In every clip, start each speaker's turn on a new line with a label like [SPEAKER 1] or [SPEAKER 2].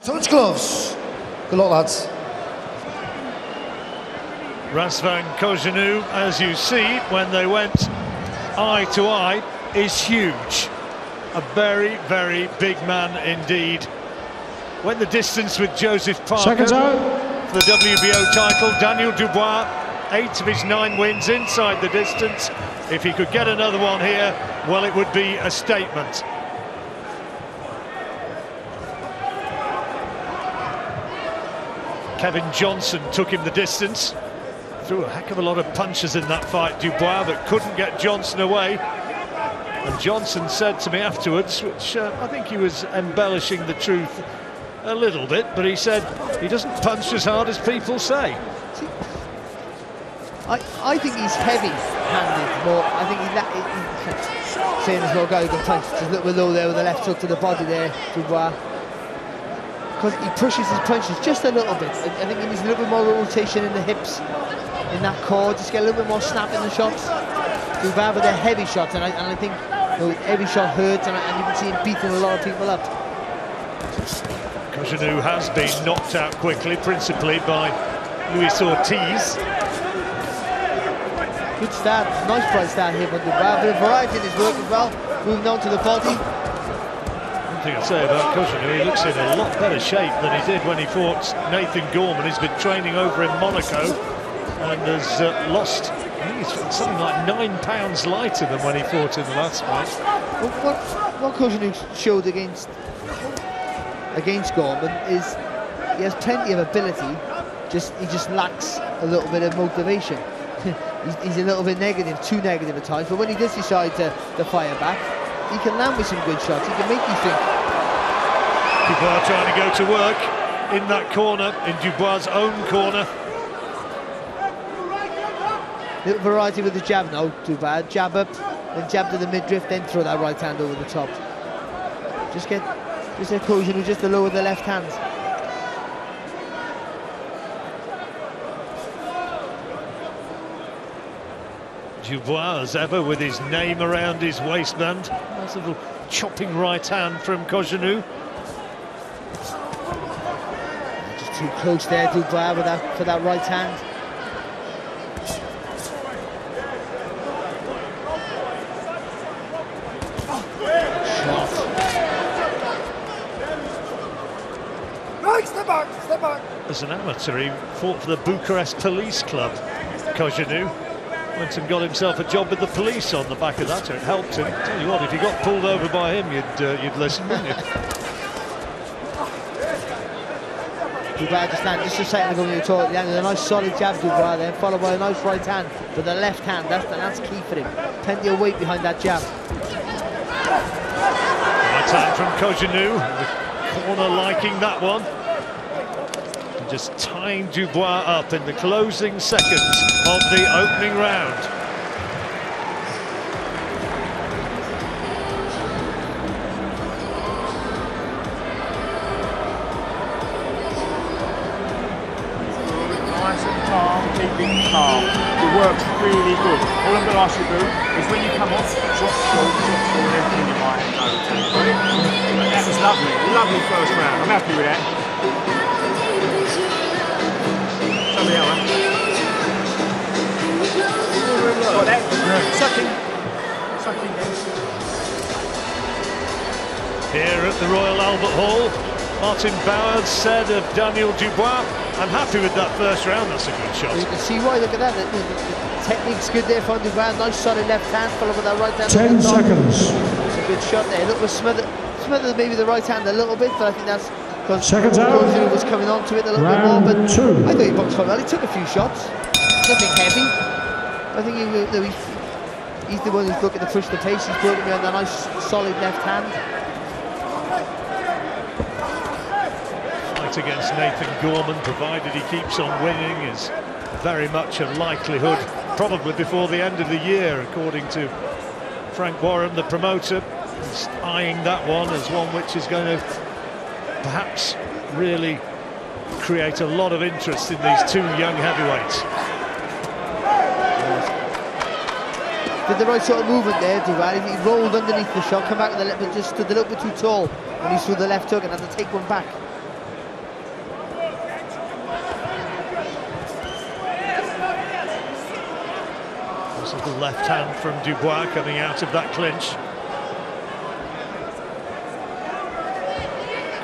[SPEAKER 1] Touch gloves. Good luck, lads.
[SPEAKER 2] Razvan Cojanu, as you see, when they went eye to eye, is huge. A very, very big man indeed. Went the distance with Joseph Parker for the WBO title. Daniel Dubois, 8 of his 9 wins inside the distance. If he could get another one here, well, it would be a statement. Kevin Johnson took him the distance. Threw a heck of a lot of punches in that fight, Dubois, but couldn't get Johnson away. And Johnson said to me afterwards, which I think he was embellishing the truth a little bit, but he said he doesn't punch as hard as people say.
[SPEAKER 3] I think he's heavy-handed, but I think he's saying there's no guy who can punch. Just a little bit low there with the left hook to the body there, Dubois. Because he pushes his punches just a little bit. I think he needs a little bit more rotation in the hips, in that core, just get a little bit more snap in the shots. Dubois with their heavy shots, and I think every shot hurts, and you can see him beating a lot of people up.
[SPEAKER 2] Cojanu has been knocked out quickly, principally by Luis Ortiz.
[SPEAKER 3] Good start, nice bright start here from Dubois, but variety in his work as well, moving on to the body.
[SPEAKER 2] One thing I'd say about Cojanu, he looks in a lot better shape than he did when he fought Nathan Gorman. He's been training over in Monaco and has lost, I think he's something like 9 pounds lighter than when he fought in the last fight.
[SPEAKER 3] Well, what Cojanu showed against Gorman is he has plenty of ability, he just lacks a little bit of motivation. he's a little bit negative, too negative at times, but when he does decide to fire back, he can land with some good shots, he can make you think.
[SPEAKER 2] Dubois trying to go to work in that corner, in Dubois' own corner.
[SPEAKER 3] Little variety with the jab now, Dubois, jab up, then jab to the midriff, then throw that right hand over the top. Just get Cojanu just to lower the left hand.
[SPEAKER 2] Dubois, as ever, with his name around his waistband. Nice little chopping right hand from Cojanu.
[SPEAKER 3] Just too close there, Dubois, for that right hand.
[SPEAKER 1] Step back.
[SPEAKER 2] As an amateur, he fought for the Bucharest Police Club, Cojanu. Went and got himself a job with the police on the back of that, so it helped him. Tell you what, if you got pulled over by him, you'd listen, wouldn't you?
[SPEAKER 3] Dubois just a second ago when you talked, a nice solid jab, Dubois there, followed by a nice right hand, but the left hand, that's key for him. Plenty of weight behind that jab.
[SPEAKER 2] Right hand from Cojanu, the corner liking that one. And just tying Dubois up in the closing seconds of the opening round.
[SPEAKER 4] Nice and calm, keeping calm. The work's really good. All I'm going to ask you to do is when you come off, drop short, and everything you might go to. That was lovely, lovely first round. I'm happy with that. Somebody else, got that? Sucking.
[SPEAKER 2] Here at the Royal Albert Hall, Martin Bowers said of Daniel Dubois, I'm happy with that first round, that's a good shot.
[SPEAKER 3] You can see why, look at that, the technique's good there from Dubois, nice solid left hand, followed with that right hand.
[SPEAKER 1] 10 seconds.
[SPEAKER 3] It's a good shot there, look, was smothered maybe the right hand a little bit, but I think that's because Cojanu was coming onto it a little bit more, but I thought he boxed quite well, he took a few shots, nothing heavy. I think he's the one who's looking to push the pace, he's broken me on that nice solid left hand.
[SPEAKER 2] Against Nathan Gorman, provided he keeps on winning, is very much a likelihood, probably before the end of the year, according to Frank Warren, the promoter. He's eyeing that one as one which is going to perhaps really create a lot of interest in these two young heavyweights.
[SPEAKER 3] Did the right sort of movement there, Dubois. He rolled underneath the shot, come back with a little bit, just stood a little bit too tall when he threw the left hook and had to take one back.
[SPEAKER 2] Nice little left hand from Dubois coming out of that clinch.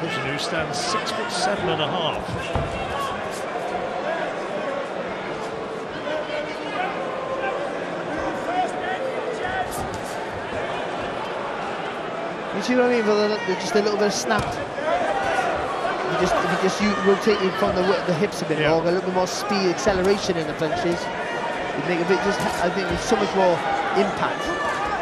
[SPEAKER 2] Cojanu stands 6'7½".
[SPEAKER 3] You see what I mean? Just a little bit of snap. If you just rotate it from the hips a bit more, a little bit more speed, acceleration in the punches. You make a bit. I think there's so much more impact.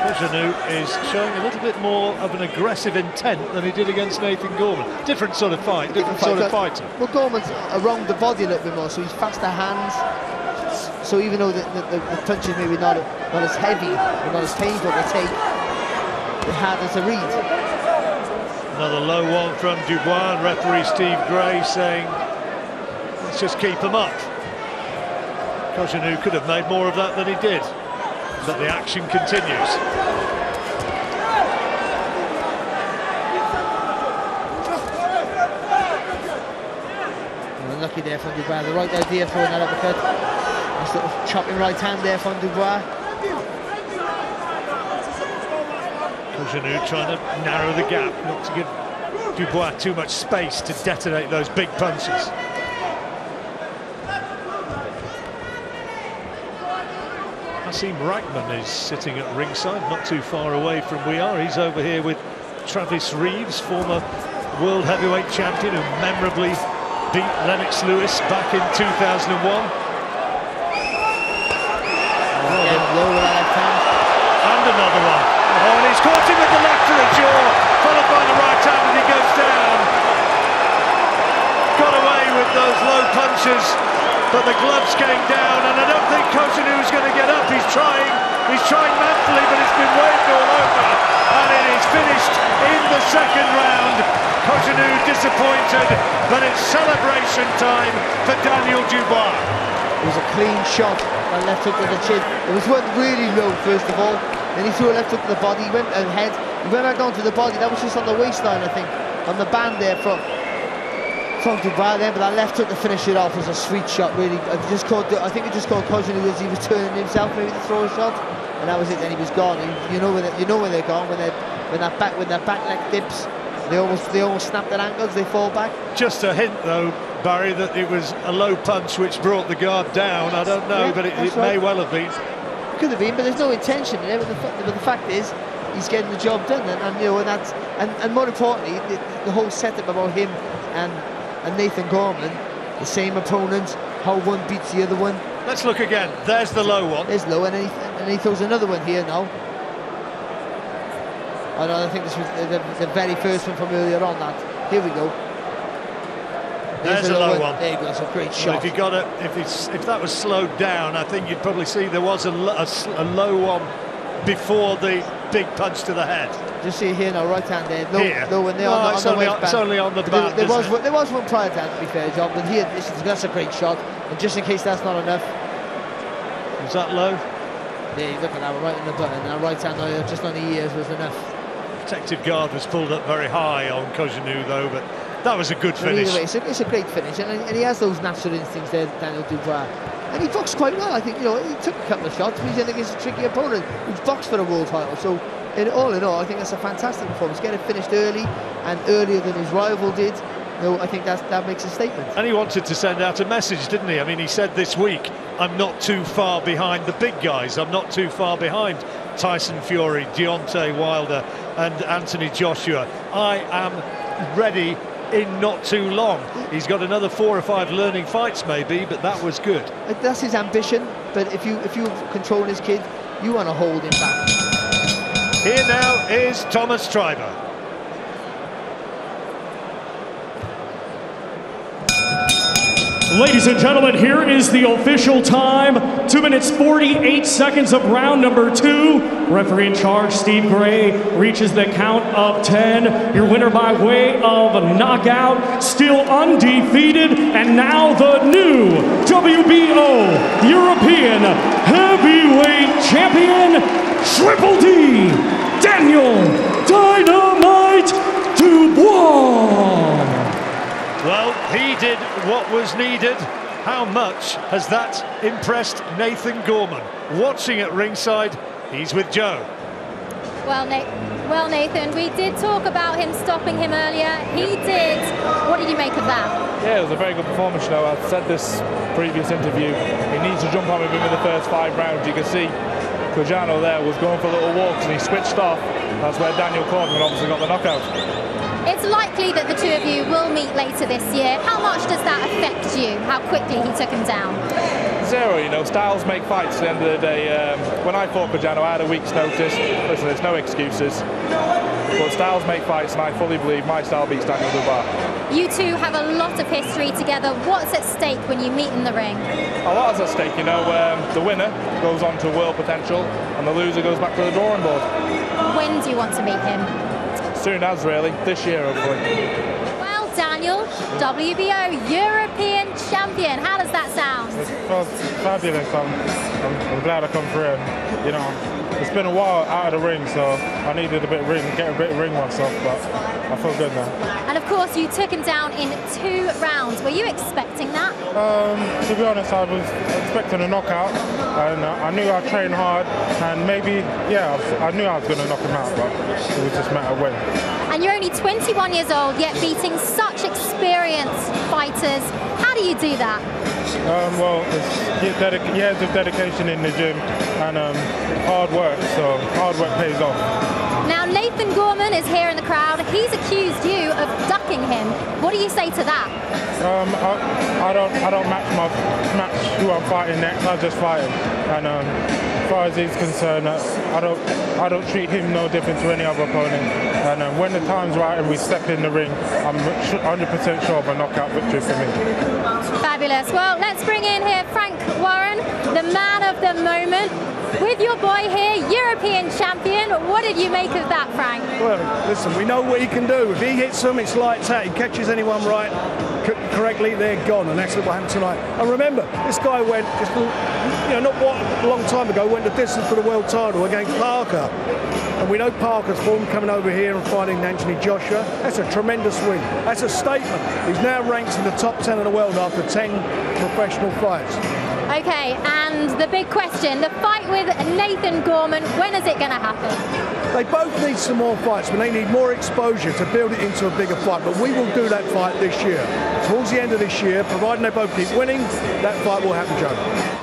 [SPEAKER 2] Cojanu is showing a little bit more of an aggressive intent than he did against Nathan Gorman. Different sort of fight, different sort of fighter.
[SPEAKER 3] Well, Gorman's around the body a little bit more, so he's faster hands. So even though the punches maybe not as heavy or not as painful to take, they're harder to read.
[SPEAKER 2] Another low one from Dubois, and referee Steve Gray saying, let's just keep him up. Cojanu could have made more of that than he did, but the action continues.
[SPEAKER 3] Unlucky there from Dubois. The right idea throwing that uppercut. A sort of chopping right hand there from Dubois.
[SPEAKER 2] Cojanu trying to narrow the gap, not to give Dubois too much space to detonate those big punches. Asim Rachman is sitting at ringside, not too far away from we are. He's over here with Travis Reeves, former world heavyweight champion who memorably beat Lennox Lewis back in 2001. And another one. Oh, and he's caught him with the left to the jaw, followed by the right hand, and he goes down. Got away with those low punches, but the gloves came down, and I don't think Cojanu's going to get up. He's trying manfully, but it's been waved all over, and it is finished in the second round. Cojanu disappointed, but it's celebration time for Daniel Dubois.
[SPEAKER 3] It was a clean shot, a left hook to the chin. It was one really low, first of all. Then he threw a left hook to the body, he went ahead, he went back down to the body. That was just on the waistline, I think, on the band there from Dubois there, but that left hook to finish it off was a sweet shot, really. I think it just caught Cojanu as he was turning himself maybe to throw a shot, and that was it. Then he was gone. You know where they're gone when that back leg dips. They almost snap their ankles. They fall back.
[SPEAKER 2] Just a hint, though, Barry, that it was a low punch which brought the guard down. I don't know, but it may well have been.
[SPEAKER 3] Could have been, but there's no intention there. But the fact is, he's getting the job done, and more importantly, the whole setup about him and Nathan Gorman, the same opponent, how one beats the other one.
[SPEAKER 2] Let's look again. There's the low one.
[SPEAKER 3] There's low, and he throws another one here now. Oh no, I think this was the very first one from earlier on. That here we go.
[SPEAKER 2] There's a low one.
[SPEAKER 3] There you go. It's a great shot.
[SPEAKER 2] Well, if that was slowed down, I think you'd probably see there was a low one before the big punch to the head.
[SPEAKER 3] Just see here now, right hand there, low one there.
[SPEAKER 2] It's only on the band.
[SPEAKER 3] There was one prior to that, to be fair, John. But here, that's a great shot. And just in case that's not enough,
[SPEAKER 2] is that low?
[SPEAKER 3] Yeah, you look at that one right in the button. Now right hand just on the ears was enough.
[SPEAKER 2] Protective guard was pulled up very high on Cojanu though, but that was a good finish.
[SPEAKER 3] Either way, it's a great finish, and he has those natural instincts there, Daniel Dubois. And he boxed quite well, I think. He took a couple of shots, but he's in against a tricky opponent who's boxed for a world title. So, in all, I think that's a fantastic performance. Get it finished early, and earlier than his rival did. I think that makes a statement. And he wanted to send out a message, didn't he? I mean, he said this week, I'm not too far behind the big guys. I'm not too far behind Tyson Fury, Deontay Wilder, and Anthony Joshua. I am ready in not too long. He's got another 4 or 5 learning fights maybe, but that was good. That's his ambition, but if you control his kid, you want to hold him back.
[SPEAKER 2] Here now is Thomas Treiber.
[SPEAKER 5] Ladies and gentlemen, here is the official time. 2 minutes 48 seconds of round number 2. Referee in charge, Steve Gray, reaches the count of 10. Your winner by way of a knockout, still undefeated, and now the new WBO European Heavyweight Champion, Triple D, Daniel Dynamite Dubois.
[SPEAKER 2] Well, he did what was needed. How much has that impressed Nathan Gorman? Watching at ringside, he's with Joe.
[SPEAKER 6] Well, Nathan, we did talk about him stopping him earlier. He did. What did you make of that?
[SPEAKER 7] Yeah, it was a very good performance, you know. I said this previous interview, he needs to jump on with him in the first 5 rounds. You can see Cojanu there was going for little walks and he switched off. That's where Daniel Cormier obviously got the knockout.
[SPEAKER 6] It's likely that the two of you will meet later this year. How much does that affect you, how quickly he took him down?
[SPEAKER 7] Zero, you know, styles make fights at the end of the day. When I fought Cojanu, I had a week's notice. Listen, there's no excuses. But styles make fights, and I fully believe my style beats Daniel Dubois.
[SPEAKER 6] You two have a lot of history together. What's at stake when you meet in the ring?
[SPEAKER 7] A lot is at stake, you know. The winner goes on to world potential, and the loser goes back to the drawing board.
[SPEAKER 6] When do you want to meet him?
[SPEAKER 7] Soon as, really. This year, hopefully.
[SPEAKER 6] Well, Daniel, WBO European champion. How does that sound?
[SPEAKER 8] It feels fabulous. I'm glad I come through. And, you know, it's been a while out of the ring, so I needed get a bit of ring myself, but I feel good now.
[SPEAKER 6] And of course, you took him down in 2 rounds. Were you expecting that?
[SPEAKER 8] To be honest, I was expecting a knockout, and I knew I'd train hard, and maybe, yeah, I knew I was going to knock him out, but it was just a matter of when.
[SPEAKER 6] And you're only 21 years old, yet beating such experienced fighters. How do you do that?
[SPEAKER 8] Well, it's years of dedication in the gym and hard work, so hard work pays off.
[SPEAKER 6] Now, Nathan Gorman is here in the crowd. He's accused you of ducking him. What do you say to that?
[SPEAKER 8] I don't match who I'm fighting next. I just fight him. And as far as he's concerned, I don't treat him no different to any other opponent. And when the time's right and we step in the ring, I'm 100% sure of a knockout victory for me.
[SPEAKER 6] Fabulous. Well, let's bring in here Frank Warren, the man of the moment. With your boy here, European champion, what did you make of that, Frank?
[SPEAKER 1] Well, listen, we know what he can do. If he hits them, it's like that. He catches anyone right correctly, they're gone, and that's what happened tonight. And remember, this guy went, just, you know, not what a long time ago, went the distance for the world title against Parker. And we know Parker's form coming over here and fighting Anthony Joshua. That's a tremendous win. That's a statement. He's now ranked in the top 10 in the world after 10 professional fights.
[SPEAKER 6] Okay, and the big question, the fight with Nathan Gorman, when is it going to happen?
[SPEAKER 1] They both need some more fights, but they need more exposure to build it into a bigger fight. But we will do that fight this year. Towards the end of this year, providing they both keep winning, that fight will happen, Joe.